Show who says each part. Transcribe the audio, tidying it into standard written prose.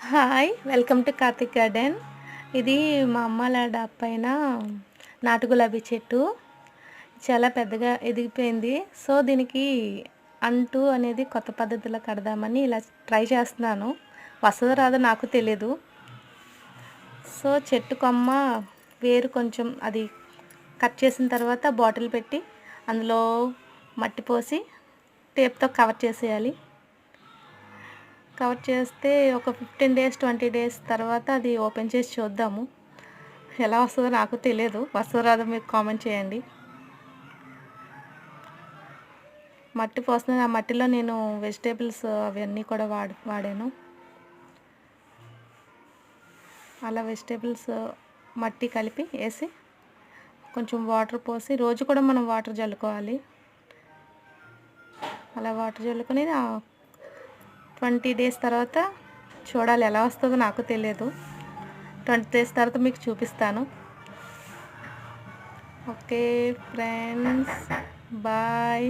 Speaker 1: Hi! Welcome to Karthik garden. ఇది మా అమ్మాల డాబా పైన నాటు గులాబీ చెట్టు. చాలా పెద్దగా ఎదిగిపోయింది. సో, దీనికి అంటు అనేది కొత్త పద్ధతిలో కడదామని ఇలా ట్రై చేస్తున్నాను. వస్తదో రాదో నాకు తెలీదు. సో, చెట్టు కొమ్మ వేరు కొంచెం అది కట్ చేసిన తర్వాత బాటిల్ పెట్టి అందులో మట్టి పోసి టేప్‌తో కవర్ చేసేయాలి. కవర్ చేస్తే ఒక 15 డేస్, 20 డేస్ తర్వాత అది ఓపెన్ చేసి చూద్దాము. ఎలా వస్తదో నాకు తెలియదు. వస్తదో రాదో మీరు కామెంట్ చేయండి. మట్టి పోస్తున్నాను. ఆ మట్టిలో నేను వెజిటేబుల్స్ అవన్నీ కూడా వాడాను. అలా వెజిటేబుల్స్ మట్టి కలిపి వేసి కొంచెం వాటర్ పోసి రోజు కూడా మనం వాటర్ జల్లుకోవాలి. అలా వాటర్ జల్లుకొని 20 డేస్ తర్వాత చూడాలి ఎలా వస్తుందో నాకు తెలియదు. 20 డేస్ తర్వాత మీకు చూపిస్తాను. Okay friends, bye.